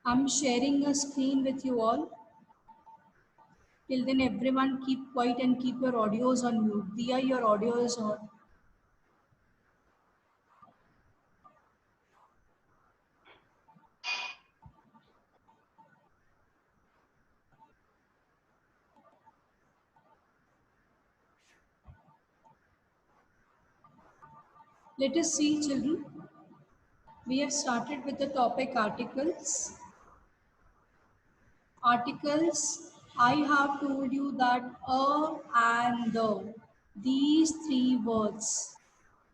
I'm sharing a screen with you all. Till then, everyone keep quiet and keep your audios on mute. Diya, your audio is on. Let us see, children. We have started with the topic articles. Articles, I have told you that a and the, these three words,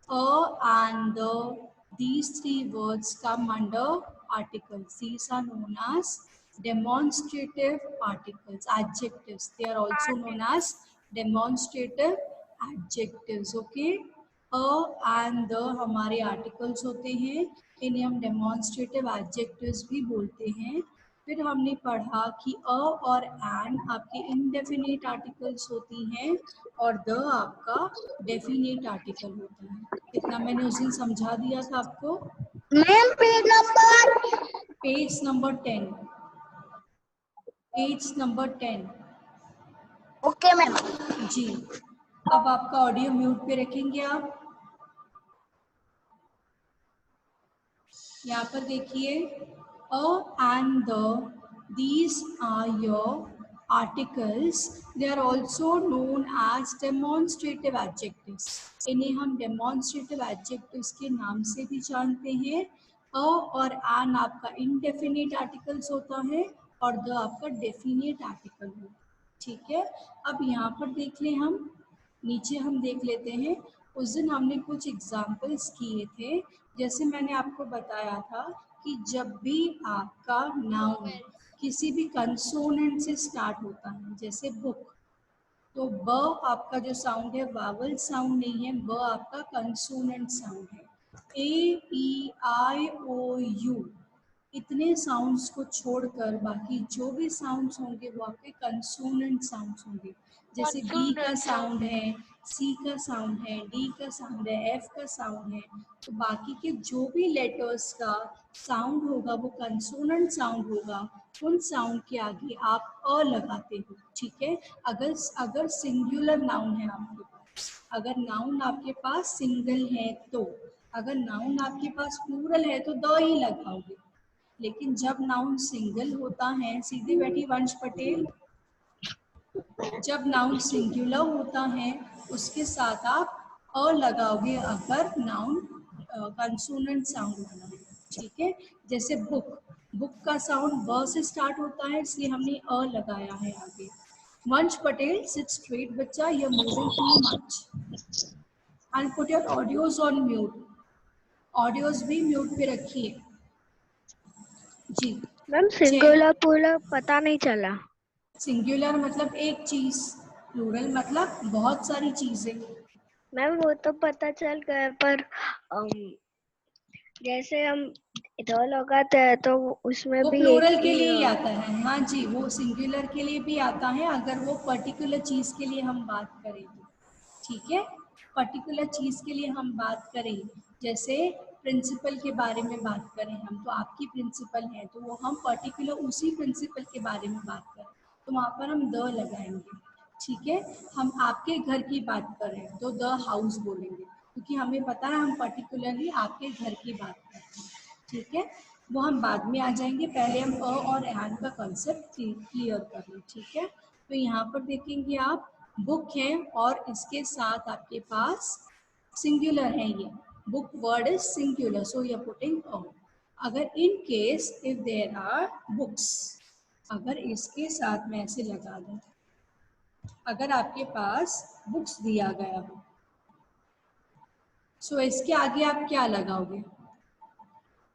a and the, these three words come under articles. These are known as demonstrative articles, adjectives. They are also known as demonstrative adjectives. Okay, a and the हमारे articles होते हैं, इन्हें हम demonstrative adjectives भी बोलते हैं. फिर हमने पढ़ा कि अ और एन आपके इनडेफिनेट आर्टिकल्स होती हैं और द आपका डेफिनेट आर्टिकल होता है. इतना मैंने उस दिन समझा दिया था आपको. Ma'am page number 10. Page number 10. Okay ma'am. जी, अब आपका ऑडियो म्यूट पे रखेंगे आप. यहाँ पर देखिए, a and the, these are your articles. They are also known as demonstrative adjectives. इन्हें हम demonstrative adjectives के नाम से भी जानते हैं. अ और एन आपका indefinite articles होता है और द आपका definite article है. ठीक है, अब यहाँ पर देख लें हम, नीचे हम देख लेते हैं. उस दिन हमने कुछ एग्जाम्पल्स किए थे. जैसे मैंने आपको बताया था कि जब भी आपका नाउन किसी भी कंसोनेंट से स्टार्ट होता है, जैसे बुक, तो ब आपका जो साउंड है वावल साउंड नहीं है, ब आपका कंसोनेंट साउंड है. ए ई आई ओ यू इतने साउंड्स को छोड़कर बाकी जो भी साउंड्स होंगे वो आपके कंसोनेंट साउंड्स होंगे. जैसे बी का साउंड है, सी का साउंड है, डी का साउंड है, एफ का साउंड है. तो बाकी के जो भी लेटर्स का साउंड होगा वो कंसोनेंट साउंड होगा. उन साउंड के आगे आप अ लगाते हो. ठीक है, अगर सिंगुलर नाउन है आपके पास, अगर नाउन आपके पास सिंगल है तो, अगर नाउन आपके पास प्लूरल है तो द ही लगाओगे. लेकिन जब नाउन सिंगल होता है, सीधे बैठी वंश पटेल, जब नाउन सिंगुलर होता है उसके साथ आप अ लगाओगे अगर नाउन कंसोनेंट साउंड वाला है. ठीक है, जैसे बुक, बुक का साउंड ब से स्टार्ट होता है इसलिए हमने अ लगाया है आगे. वंश पटेल, सिट स्ट्रेट बच्चा, you are moving too much and put your audios on mute. Audios भी म्यूट पे रखिए. जी मैम सिंगुलर पूरा पता नहीं चला. सिंगुलर मतलब एक चीज, प्लूरल मतलब बहुत सारी चीजें. मैम वो तो पता चल गया, पर जैसे हम इधर लगाते हैं तो उसमें वो भी प्लूरल एक के ही लिए ही आता है. हाँ जी, वो सिंगुलर के लिए भी आता है अगर वो पर्टिकुलर चीज के लिए हम बात करें तो. ठीक है, पर्टिकुलर चीज के लिए हम बात करें, जैसे प्रिंसिपल के बारे में बात करें हम, तो आपकी प्रिंसिपल है तो वो हम पर्टिकुलर उसी प्रिंसिपल के बारे में बात करें तो वहाँ पर हम द लगाएंगे. ठीक है, हम आपके घर की बात करें तो द हाउस बोलेंगे, क्योंकि हमें पता है हम पर्टिकुलरली आपके घर की बात करते हैं. ठीक है, वो हम बाद में आ जाएंगे, पहले हम अ और एन का कॉन्सेप्ट क्लियर कर लें. ठीक है, तो यहाँ पर देखेंगे आप, बुक है और इसके साथ आपके पास सिंगुलर है, ये book word is singular so you are putting a. अगर in case if there are books, अगर इसके साथ मैं ऐसे लगा दूं, अगर आपके पास बुक्स दिया गया हो, सो इसके आगे आप क्या लगाओगे,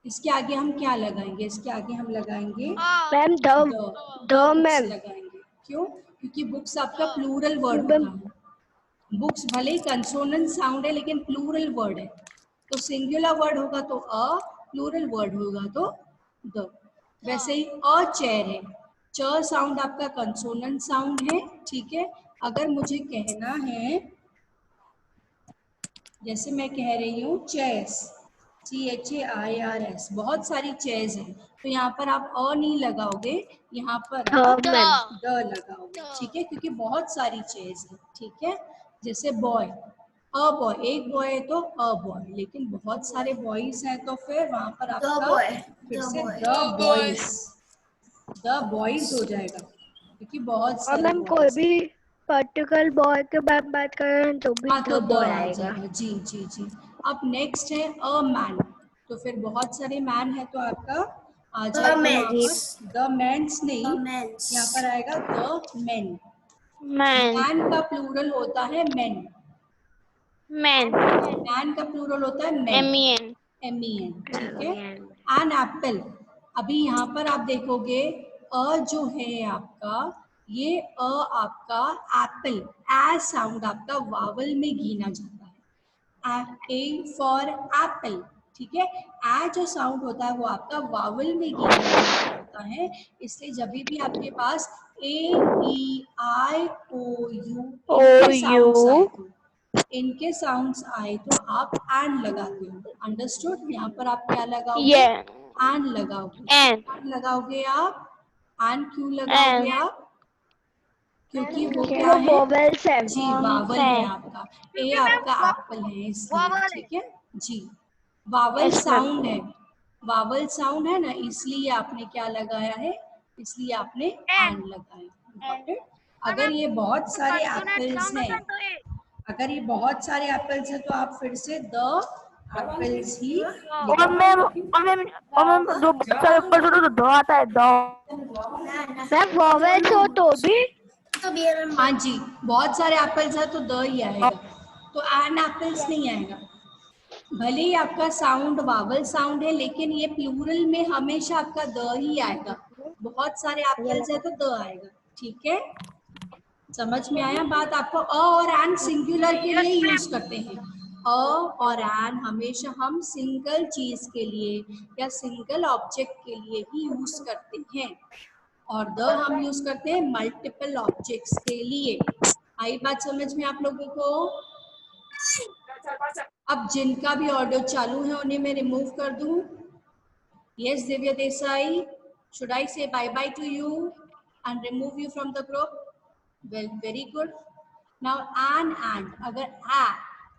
इसके आगे हम क्या लगाएंगे, इसके आगे हम लगाएंगे मैम द बुक्स मैम लगाएंगे. क्यों? क्योंकि बुक्स आपका प्लूरल वर्ड होता है. बुक्स भले ही कंसोनेंट साउंड है लेकिन प्लूरल वर्ड है, तो सिंगुलर वर्ड होगा तो अ, प्लूरल वर्ड होगा तो द. वैसे ही अ चेयर है, च साउंड आपका कंसोनेंट साउंड है. ठीक है, अगर मुझे कहना है, जैसे मैं कह रही हूँ चेयर्स, CHAIRS, बहुत सारी चेयर्स हैं, तो यहाँ पर आप अ नहीं लगाओगे, यहाँ पर आप द मैम। द लगाओगे, ठीक है, क्योंकि बहुत सारी चेयर्स हैं, ठीक है। जैसे बॉय, अ बॉय, एक बॉय है तो अ बॉय, लेकिन बहुत सारे बॉयज हैं तो फिर वहां पर आपका फिर से द बॉयज हो जाएगा, क्योंकि बहुत और सारे मैम कोई बॉयज हैं। भी पर्टिकुलर बॉय के बारे में बात कर रहे हैं तो भी हाँ, तो द द बॉय आ आएगा। जाएगा, जी जी जी। अब नेक्स्ट है अ मैन, तो फिर बहुत सारे मैन है तो आपका आ जाएगा वहाँ पर द मैन्स नहीं, यहाँ पर आएगा द मेन। मैन। मैन का प्लूरल होता है मेन, मैन। मैन का प्लूरल होता है मेन, MEN। MEN, ठीक है। एन एप्पल, अभी यहाँ पर आप देखोगे अ जो है आपका, ये अ आपका एप्पल, ए साउंड आपका वावल में गिना जाता है, ए फॉर एप्पल, ठीक है। ए जो साउंड होता है वो आपका वावल में गिना होता है, इसलिए जब भी आपके पास ए ई आई ओ यू ओ इनके यू। साउंड्स आए तो आप एंड लगाते हो, अंडरस्टूड। यहाँ पर आप क्या लगाओगे, ये एंड लगाओगे, एन। एंड लगाओगे आप, एंड क्यों एन लगाओगे आप, क्योंकि वो क्योंकि क्या वो है, वोवेल्स है। जी वावल है आपका, ए आपका एप्पल है इसलिए, ठीक है जी। Vowel yes ma'am. साउंड है, वावल साउंड है ना, इसलिए आपने क्या लगाया है, इसलिए आपने एंड लगाया, गॉट इट। अगर ये बहुत सारे एप्पल्स हैं, अगर ये बहुत सारे एप्पल्स हैं तो आप फिर से द एप्पल्स ही और मैम लिखोगे। जो बहुत सारे ऊपर से तो दो आता है दो। मैम वोवेल्स हो तो भी। हाँ जी, बहुत सारे एप्पल्स है तो द ही आएगा, तो एन एप्पल्स नहीं आएगा। भले ही आपका साउंड वावल साउंड है, लेकिन ये प्लूरल में हमेशा आपका द ही आएगा, बहुत सारे एप्पल्स है तो द आएगा, ठीक है। समझ में आया बात आपको। अ और एन सिंगुलर के लिए यूज करते हैं, अ और एन हमेशा हम सिंगल चीज के लिए या सिंगल ऑब्जेक्ट के लिए ही यूज करते हैं, और द हम यूज करते हैं मल्टीपल ऑब्जेक्ट्स के लिए। आई बात समझ में आप लोगों को। अब जिनका भी ऑडियो चालू है उन्हें मैं रिमूव कर दूं। Yes Divya Desai, should I say bye bye to you and remove you from the group? Well, very good. Now and अगर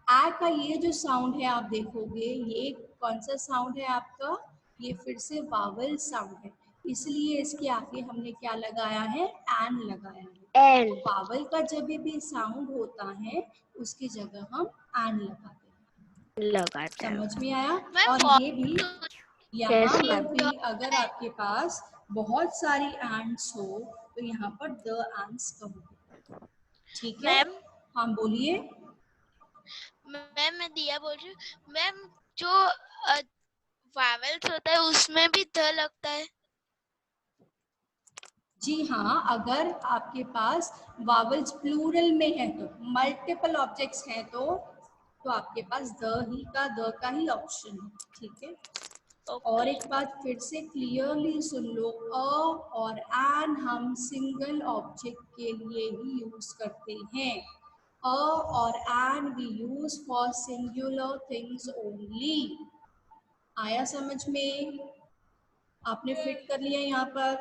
आ का ये जो साउंड है आप देखोगे, ये कौन सा साउंड है आपका, ये फिर से वावल साउंड है, इसलिए इसके आगे हमने क्या लगाया है, एन लगाया है। एन तो वावल का जब भी साउंड होता है उसकी जगह हम एन लगाते हैं, लगाते हैं। समझ में आया। और ये भी, यहाँ यस पर मैम। भी अगर आपके पास बहुत सारी एंड्स हो तो यहाँ पर द एंड्स कहोगे, ठीक है। मैम हाँ बोलिए। मैं दिया बोल रही हूँ मैम। जो वावेल्स होता है उसमें भी ध लगता है। जी हाँ, अगर आपके पास वावल्स प्लूरल में है तो, मल्टीपल ऑब्जेक्ट्स हैं तो आपके पास द का ही ऑप्शन है, ठीक है। और एक बात फिर से क्लियरली सुन लो, अ और एन हम सिंगल ऑब्जेक्ट के लिए ही यूज करते हैं, अ और an we use for singular things only. आया समझ में? आपने फिट कर लिया यहाँ पर,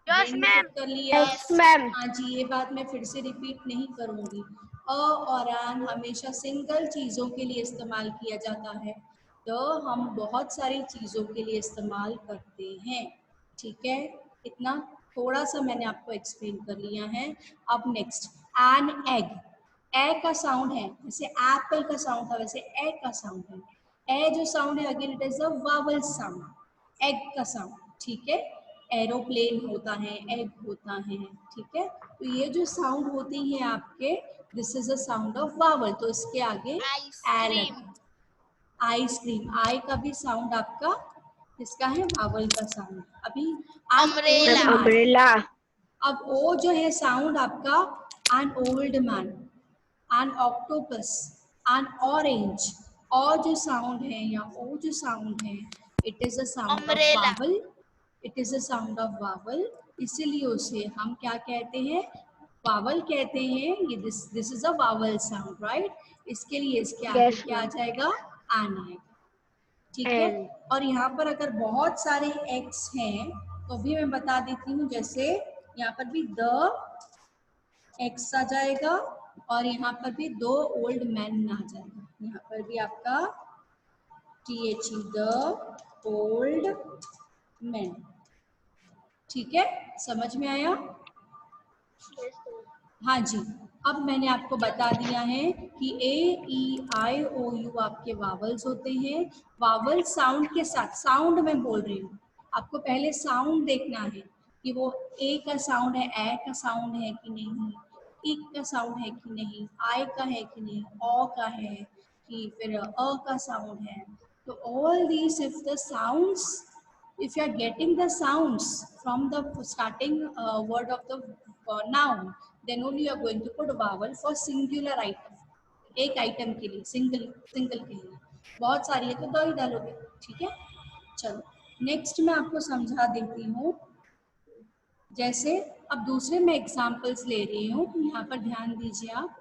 ब्रेन में फिट कर लिया। Yes ma'am. हाँ जी, ये बात मैं फिर से रिपीट नहीं करूँगी। अ और एन हमेशा सिंगल चीज़ों के लिए इस्तेमाल किया जाता है, द हम बहुत सारी चीज़ों के लिए इस्तेमाल करते हैं, ठीक है। इतना थोड़ा सा मैंने आपको एक्सप्लेन कर लिया है। अब नेक्स्ट, एन एग, ए का साउंड है, जैसे एप्पल का साउंड था वैसे ए का साउंड है। ए जो साउंड है again it is the vowel sound, egg का साउंड, ठीक है। एरोप्लेन होता है, एग होता है, ठीक है। तो ये जो साउंड होती है आपके, this is a sound of vowel, तो इसके आगे ए आइसक्रीम। लगा। आइसक्रीम, आई का भी साउंड आपका किसका है, वावल का साउंड। अभी an old umbrella. Ma'am man, umbrella. अब ओ जो है साउंड आपका, an old man, an octopus, an orange. और जो साउंड है या ओ जो साउंड है, it is a sound of umbrella. Vowel, it is a sound of vowel, इसीलिए उसे हम क्या कहते हैं, वावल कहते हैं। ये this is a vowel sound, right. इसके लिए इसके आगे यस क्या आ मैम। जाएगा, एन आएगा, ठीक है। N. और यहाँ पर अगर बहुत सारे एक्स हैं तो भी मैं बता देती हूँ, जैसे यहाँ पर भी द एक्स आ जाएगा और यहाँ पर भी दो ओल्ड मैन आ जाएगा। यहाँ पर भी आपका THE द ओल्ड मैन। ठीक है, समझ में आया? हाँ जी। अब मैंने आपको बता दिया है कि A E I O U आपके वावल्स होते हैं। वावल साउंड के साथ, साउंड में बोल रही हूँ, आपको पहले साउंड देखना है कि वो ए का साउंड है, ए का साउंड है कि नहीं, इक का साउंड है कि नहीं, आई का है कि नहीं, ओ का है कि फिर अ का साउंड है। तो all these if the sounds, if you are getting the sounds from the starting word of the noun, then only you are going to put vowel for singular item, एक आइटम के लिए, single single के लिए। बहुत सारी है तो दो ही डालोगे। ठीक है, चलो नेक्स्ट मैं आपको समझा देती हूँ। जैसे अब दूसरे मैं एग्जाम्पल्स ले रही हूँ, यहाँ पर ध्यान दीजिए आप।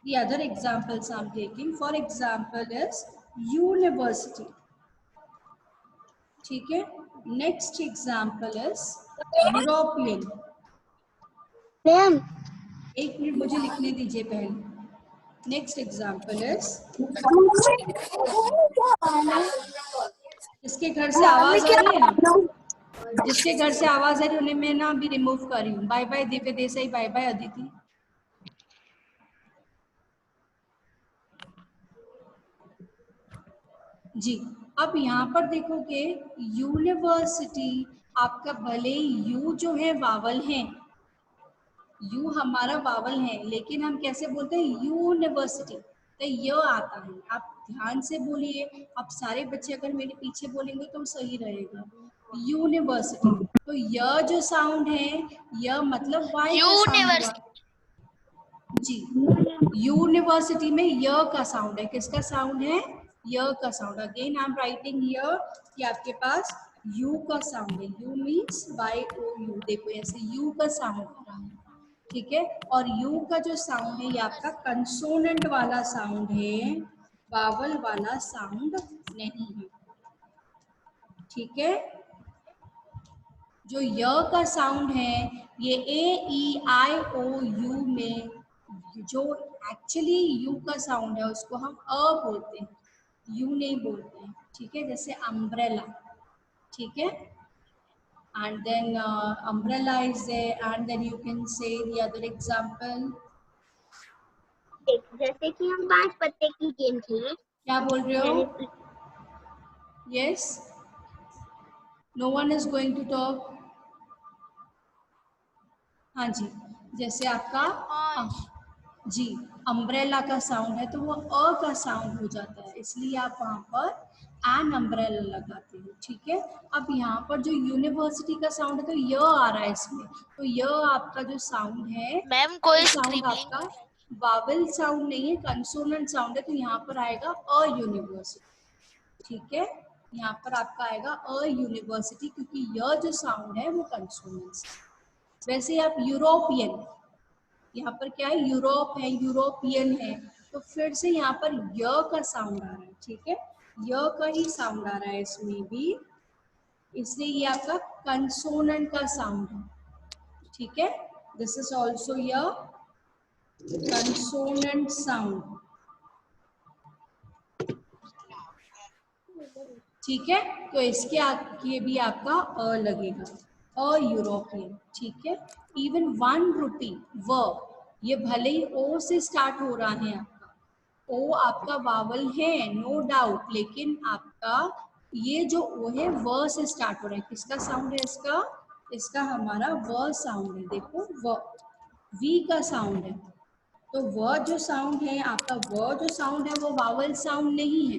The other examples I'm taking, for example, is university. ठीक है, next example is European. Ma'am. एक मिनट मुझे लिखने दीजिए पहले। नेक्स्ट एग्जाम्पल इज, जिसके घर से आवाज आ रही है ना, जिसके घर से आवाज आ रही है उन्हें मैं ना अभी रिमूव कर रही हूँ। Bye bye Divya Desai, bye bye Aditi. जी, अब यहाँ पर देखोगे यूनिवर्सिटी आपका, भले यू जो है वावल है, यू हमारा वावल है, लेकिन हम कैसे बोलते हैं यूनिवर्सिटी, तो य आता है। आप ध्यान से बोलिए, आप सारे बच्चे अगर मेरे पीछे बोलेंगे तो सही रहेगा। यूनिवर्सिटी, तो य जो साउंड है, य मतलब वाई का साउंड हुआ। यूनिवर्सिटी। जी, यूनिवर्सिटी में य का साउंड है, किसका साउंड है, य का sound. Again I am writing here कि आपके पास यू का साउंड है, यू मीन्स YOU, देखो ऐसे यू का साउंड आ रहा है। ठीक है, और यू का जो साउंड है ये आपका कंसोनेंट वाला साउंड है, वावल वाला साउंड नहीं है। ठीक है, जो य का साउंड है ये AEIOU में जो एक्चुअली यू का साउंड है उसको हम अ बोलते हैं, यू नहीं बोलते हैं। ठीक है, जैसे अम्ब्रेला। ठीक है, and then umbrella is there, and then you can say the other example. जैसे कि हम 5 पत्ते की गेम खेलें। क्या बोल रहे हो? Yes, no one is going to talk. हाँ जी, जैसे आपका जी अम्ब्रेला का साउंड है तो वो अ का साउंड हो जाता है, इसलिए आप वहाँ पर एन अम्ब्रेला लगाते हो। ठीक है, अब यहाँ पर जो यूनिवर्सिटी का साउंड है तो य आ रहा है इसमें, तो य आपका जो साउंड है, मैम कोई वो साउंड स्क्रिबलिंग। आपका वावल साउंड नहीं है, कंसोनेंट साउंड है, तो यहाँ पर आएगा अ यूनिवर्सिटी। ठीक है, यहाँ पर आपका आएगा अ यूनिवर्सिटी, क्योंकि य जो साउंड है वो कंसोनेंट है। वैसे आप यूरोपियन, यहाँ पर क्या है, यूरोप है, यूरोपियन है, तो फिर से यहाँ पर य का साउंड आ रहा है। ठीक है, य का ही साउंड आ रहा है इसमें भी, इसलिए ये आपका कंसोनेंट का साउंड है। ठीक है, दिस इज ऑल्सो य कंसोनेंट साउंड। ठीक है, तो इसके आगे भी आपका अ लगेगा, अ यूरोपियन। ठीक है, इवन 1 रुपी व, ये भले ही ओ से स्टार्ट हो रहा है, आपका ओ आपका वावल है नो डाउट, लेकिन आपका ये जो ओ है व से स्टार्ट हो रहा है। किसका साउंड है इसका, इसका हमारा व साउंड है। देखो व, वी का साउंड है, तो व जो साउंड है आपका, व जो साउंड है वो वावल साउंड नहीं है।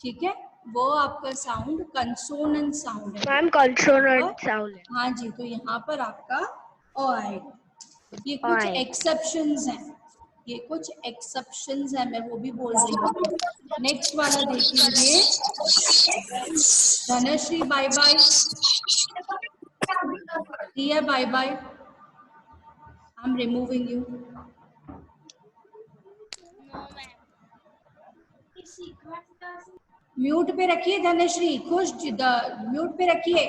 ठीक है, वो आपका साउंड कंसोनेंट साउंड है, मैम तो यहाँ कंसोनेंट पर, साउंड है। हाँ जी, तो यहाँ पर आपका अ आएगा। ये अ कुछ आएगा। एक्सेप्शंस हैं, ये कुछ एक्सेप्शंस हैं, मैं वो भी बोल रही हूँ। नेक्स्ट वाला देखेंगे, Dhanashree bye bye, Riya bye bye, I am removing you. No ma'am. Mute पे रखिए धनश्री, खुश म्यूट पे रखिए।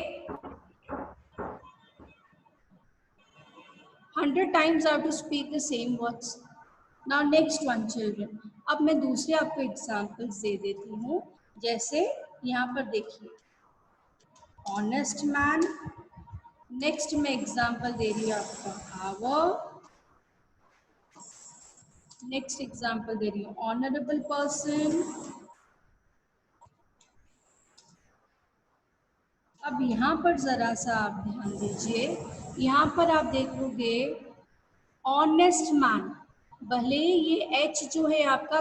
100 times I have to speak the same words. Now next one children. अब मैं दूसरे आपको एग्जाम्पल्स दे देती हूँ। जैसे यहाँ पर देखिए ऑनेस्ट मैन, नेक्स्ट मैं एग्जाम्पल दे रही हूँ आपका आवर, नेक्स्ट एग्जाम्पल दे रही हूँ ऑनरेबल पर्सन। अब यहाँ पर जरा सा आप ध्यान दीजिए, यहाँ पर आप देखोगे ऑनेस्ट मैन, भले ये एच जो है आपका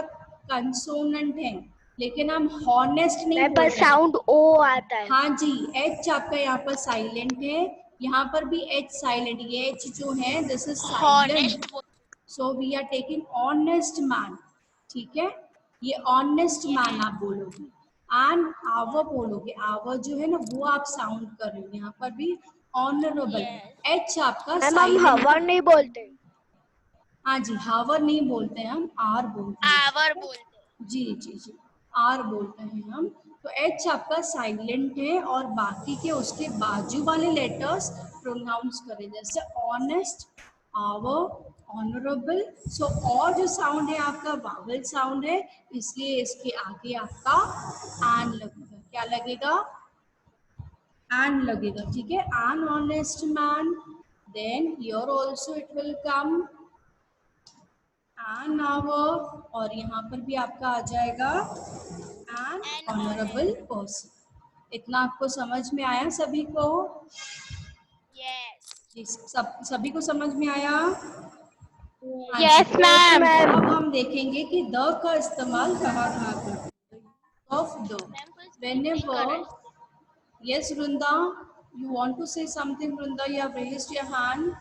कंसोनेंट है लेकिन हम हॉनेस्ट नहीं पर बोलते हैं। साउंड ओ आता है। हाँ जी, एच आपका यहाँ पर साइलेंट है, यहाँ पर भी एच साइलेंट, ये एच जो है this is silent, so we are taking honest man. ठीक है, ये ऑनेस्ट मैन आप बोलोगे एंड आवर बोलोगे, आवर जो है ना वो आप साउंड कर रहे हो। यहाँ पर भी ऑनरेबल, एच आपका मैम हम साइलेंट। हवर नहीं बोलते। हाँ जी, हावर नहीं बोलते हैं हम, आर बोलते हैं। आवर बोलते हैं। जी जी जी, आर बोलते हैं हम। तो एच आपका साइलेंट है और बाकी के उसके बाजू वाले लेटर्स प्रोनाउंस करें, जैसे ऑनेस्ट, आवर, ऑनरेबल। सो और जो साउंड है आपका वावल साउंड है, इसलिए इसके आगे आपका एन लगेगा। क्या लगेगा? एन लगेगा। ठीक है, an honest man, then here also it will come an hour, और यहाँ पर भी आपका आ जाएगा एन ऑनरेबल पर्सन। इतना आपको समझ में आया सभी को? यस जी, सभी को समझ में आया? Yes ma'am. अब हम देखेंगे कि द का इस्तेमाल कहाँ कहाँ करते हैं। Of the, whenever, yes Vrinda, you want to say something Vrunda, you have raised your hand.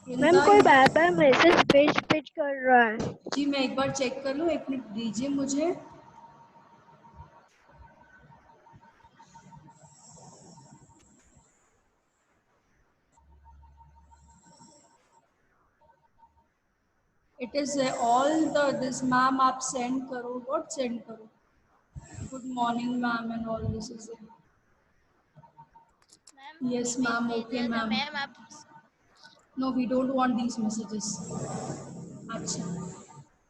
Ma'am कोई बार बार मैसेज भेज कर रहा है। जी मैं एक बार चेक कर लूँ, एक मिनट दीजिए मुझे। It is all the this ma'am आप सेंड करो, व्हाट सेंड करो, good morning ma'am and all this is yes ma'am, okay ma'am, ma'am आप no we don't want these messages. अच्छा,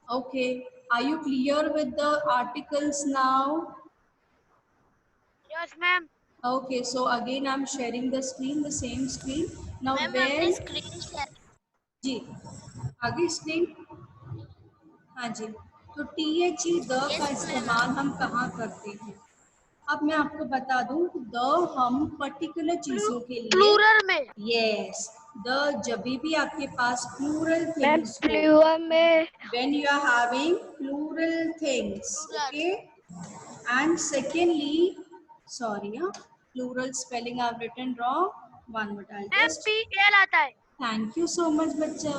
okay, are you clear with the articles now? Yes ma'am. Okay, so again I'm sharing the screen, the same screen. Now ma'am when आपने screen share जी आगे screen, हाँ जी, तो THE the का इस्तेमाल हम कहाँ करते हैं? अब मैं आपको बता दूं, द हम पर्टिकुलर चीजों के लिए, प्लूरल में। यस, द जब भी आपके पास प्लूरल मैम थिंग्स हो, प्लूरल में। when you are having plural things, okay, and secondly, sorry, plural spelling I've written wrong, one minute, I'll ma'am just, PL आता है। थैंक यू सो मच बच्चा।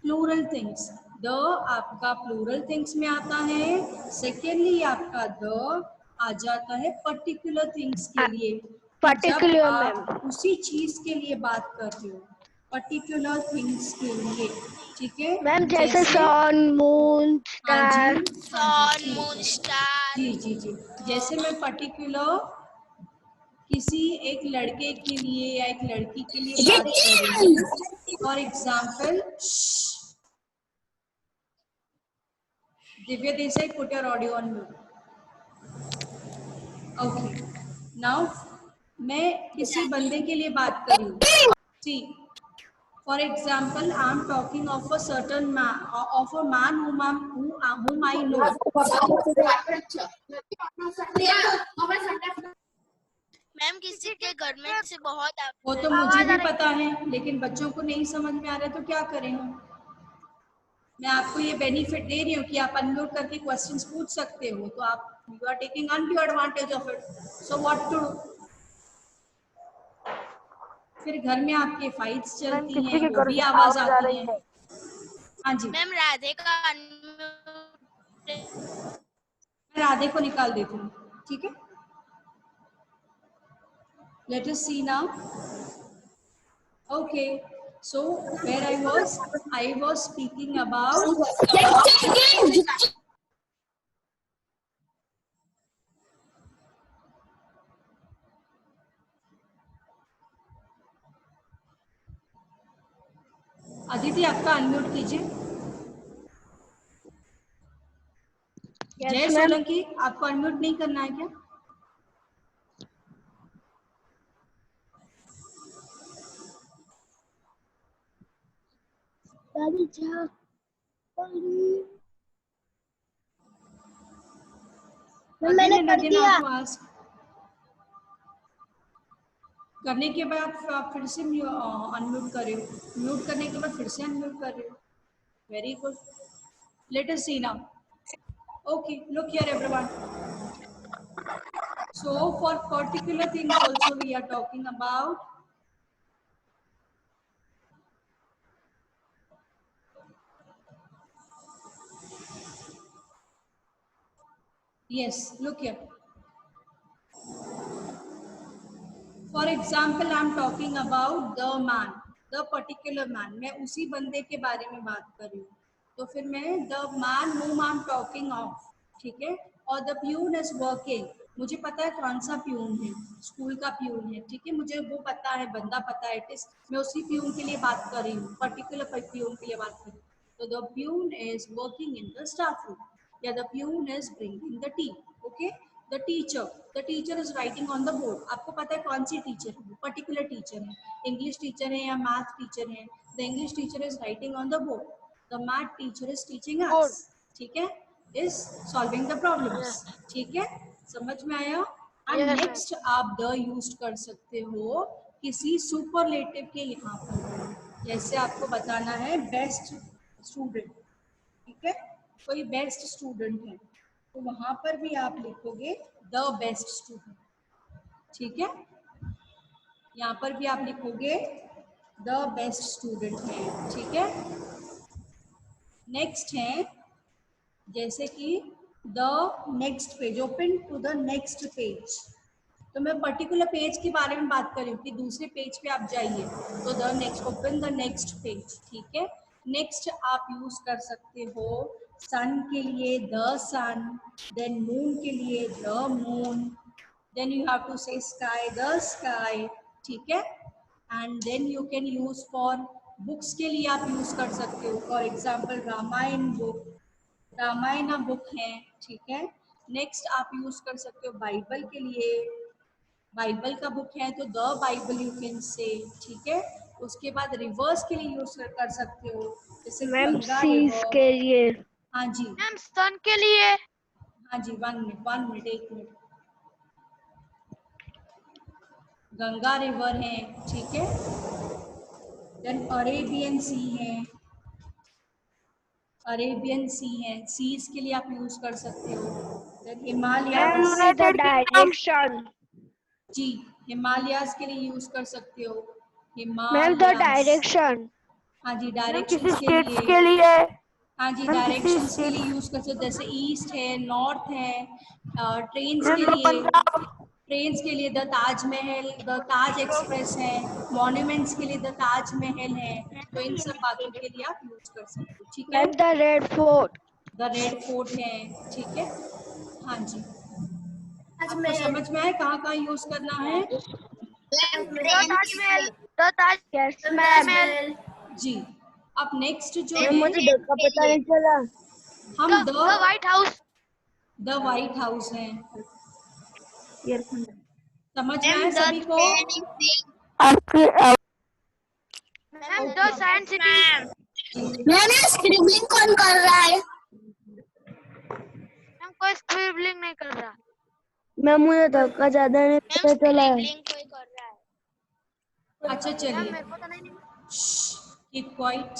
Plural things, the आपका plural things में आता है, secondly आपका the आ जाता है पर्टिकुलर थिंग्स के लिए, कि जब पर्टिकुलर मैम। आप उसी चीज के लिए बात कर रहे हो, पर्टिकुलर थिंग्स के लिए। ठीक है मैम जैसे सन, मून, हाँ स्टार। जी, सन ठीक मून है। स्टार। जी जी जी, जैसे मैं पर्टिकुलर किसी एक लड़के के लिए या एक लड़की के लिए बात कर रही हूँ, for example Divya Desai, put your audio on mute. Okay, now मैं किसी बंदे के लिए बात कर रही हूँ। See for example I am talking of a certain man, of a man whom I know. Ma'am किसी के घर में से बहुत वो तो मुझे भी पता है, लेकिन बच्चों को नहीं समझ में आ रहा है तो क्या करें हम? मैं आपको ये बेनिफिट दे रही हूँ कि आप अनम्यूट करके क्वेश्चंस पूछ सकते हो, तो आप you are taking undue advantage of it, so what to do? फिर घर में आपके फाइट्स चलती हैं, वो भी आवाज आती है। हाँ जी, मैम राधे का अनम्यूट। मैं राधे को निकाल देती हूँ, ठीक है? Let us see now. Okay, So where I was speaking about Aditi, आपका अनम्यूट कीजिए। जय यस मैम। सोलंकी, आपको अनम्यूट नहीं करना है क्या? मैंने कर दिया। करने के बाद आप फिर से अनम्यूट कर रहे हो, म्यूट करने के बाद फिर से अनम्यूट कर रहे हो। Very good, let us see now. Okay, look here everyone. So for particular things also we are talking about. Yes, look here. For example, I am talking about the man, the particular man. मैं उसी बंदे के बारे में बात कर रही हूँ, तो फिर मैं the man whom I am talking of, ठीक है? और the pune is working. मुझे पता है कौन सा प्यून है, स्कूल का प्यून है, ठीक है? मुझे वो पता है, बंदा पता है, इट इज, मैं उसी प्यून के लिए बात कर रही हूँ, पर्टिकुलर प्यून के लिए बात कर रही हूँ। तो the pune is working in the staff room, या the pune is bringing the tea, okay? the teacher is writing on the board. आपको पता है कौन सी टीचर है, पर्टिकुलर टीचर है, इंग्लिश टीचर है या मैथ टीचर है। The English teacher is writing on the board, the math teacher is teaching us, ठीक है, इज सॉल्विंग द प्रॉब्लम्स, ठीक है, समझ में आया? एंड नेक्स्ट आप द यूज कर सकते हो किसी सुपरलेटिव के यहाँ पर, जैसे आपको बताना है बेस्ट स्टूडेंट, ठीक है, कोई बेस्ट स्टूडेंट है तो वहां पर भी आप लिखोगे द बेस्ट स्टूडेंट, ठीक है, यहाँ पर भी आप लिखोगे द बेस्ट स्टूडेंट है, ठीक है। नेक्स्ट है जैसे कि the next page, open to the next page, तो मैं पर्टिकुलर पेज के बारे में बात कर रही हूँ कि दूसरे पेज पे आप जाइए, तो the next, open the next page, ठीक है। नेक्स्ट आप यूज कर सकते हो सन के लिए द सन, देन मून के लिए the moon, then you have to say sky the sky, ठीक है। And then you can use for books के लिए आप यूज कर सकते हो, for example Ramayan book, Ramayan book है, ठीक है। नेक्स्ट आप यूज कर सकते हो बाइबल के लिए, बाइबल का बुक है तो the Bible you can say, ठीक है। उसके बाद रिवर्स के लिए यूज कर सकते हो, जैसे मैम गंगा सीज रिवर। के लिए। हाँ जी, मैम सन के लिए। हाँ जी, 1 मिनट 1 मिनट, गंगा रिवर है, ठीक है। देन अरेबियन सी है, अरेबियन सी है, सीज के लिए आप यूज कर सकते हो। Then Himalayas, the direction. जी, हिमालयाज के लिए यूज कर सकते हो, मैम द हिमालयाज। डायरेक्शन। हाँ जी, मैम किसी डायरेक्शंस के स्टेट्स लिए, के लिए। हाँ जी, मैम किसी डायरेक्शंस के लिए स्टेट्स। यूज कर सकते हो, जैसे ईस्ट है, नॉर्थ है, ट्रेन्स मैम के द लिए, पंजाब। ट्रेन्स के लिए the Taj Mahal, the Taj express है, मॉन्यूमेंट्स के लिए द ताजमहल है, तो इन सब बातों के लिए आप यूज कर सकते हो, ठीक है। Ma'am the red fort. The red fort है, ठीक है। हाँ जी, आपको समझ में आए कहाँ कहाँ यूज करना है? The Taj Mahal, the yes ma'am. Taj Mahal, जी, अब नेक्स्ट जो मैम है, मुझे देखा पता नहीं चला। हम the white house. The white house है, ईयरफोन। समझ में मैम आया द सभी को? आपके ma'am the science city. Ma'am scribbling कौन कर रहा है? मैम कोई स्क्रिबलिंग नहीं कर रहा। मैम मुझे धक्का ज्यादा नहीं मैम पता चला है। स्क्रिबलिंग कोई कर रहा है। अच्छा मैम चलिए, मेरे को तो नहीं। Keep quiet.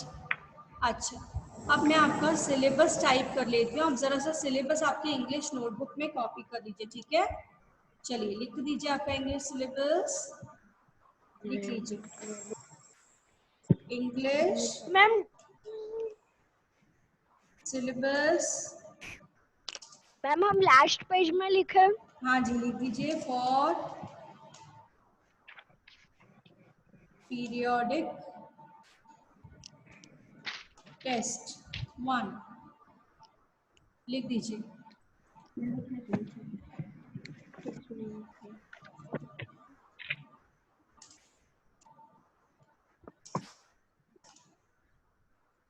अच्छा, अब मैं आपका सिलेबस टाइप कर लेती हूँ, आप जरा सा सिलेबस आपके इंग्लिश नोटबुक में कॉपी कर दीजिए, ठीक है। चलिए लिख दीजिए आपका इंग्लिश सिलेबस, लिख लीजिए इंग्लिश मैम सिलेबस। मैम हम लास्ट पेज में लिखे। हाँ जी, लिख दीजिए फॉर पीरियोडिक टेस्ट 1 लिख दीजिए।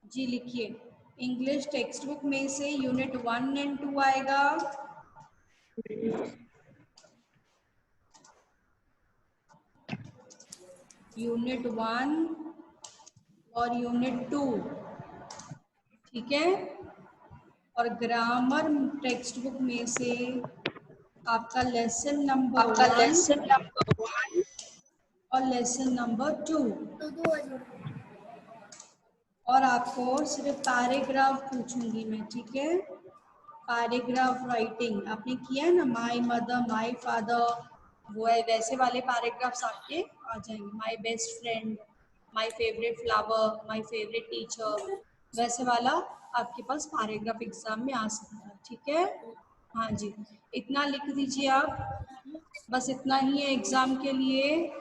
जी लिखिए। इंग्लिश टेक्स्ट बुक में से यूनिट 1 एंड 2 आएगा। यूनिट 1 और यूनिट 2, ठीक है। और ग्रामर टेक्स्ट बुक में से आपका लेसन नंबर 1 और लेसन नंबर 2। और आपको सिर्फ पैराग्राफ पूछूंगी मैं, ठीक है। पैराग्राफ राइटिंग आपने किया है ना, माय मदर, माय फादर, वो है वैसे वाले पैराग्राफ्स आपके आ जाएंगे। My best friend, my favourite flower, my favourite teacher, वैसे वाला आपके पास पैराग्राफ एग्जाम में आ सकता है, ठीक है। हाँ जी, इतना लिख दीजिए आप, बस इतना ही है एग्जाम के लिए।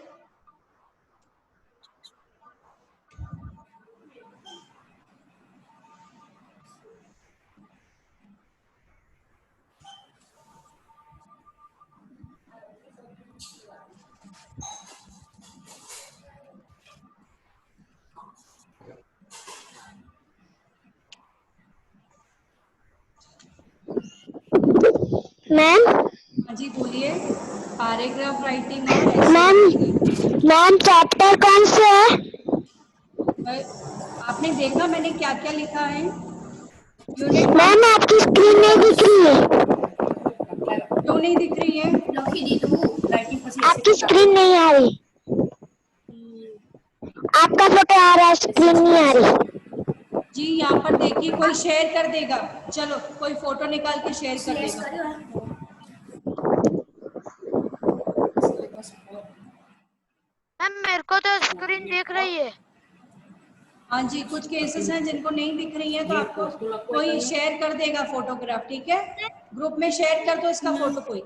मैम हाँ जी बोलिए। पैराग्राफ राइटिंग मैम चैप्टर कौन से है? आपने देखा मैंने क्या क्या लिखा है? यूनिट 1 मैम आपकी स्क्रीन नहीं दिख रही है। क्यों नहीं दिख रही है? आपकी स्क्रीन नहीं आ रही। आपका फोटो आ रहा है, स्क्रीन नहीं आ रही। जी यहाँ पर देखिए, कोई शेयर कर देगा। चलो कोई फोटो निकाल के शेयर कर देगा। मैम मेरे को तो स्क्रीन दिख रही है। हाँ जी, कुछ केसेस हैं जिनको नहीं दिख रही है, तो आपको कोई शेयर कर देगा फोटोग्राफ, ठीक है। ग्रुप में शेयर कर दो इसका फोटो कोई।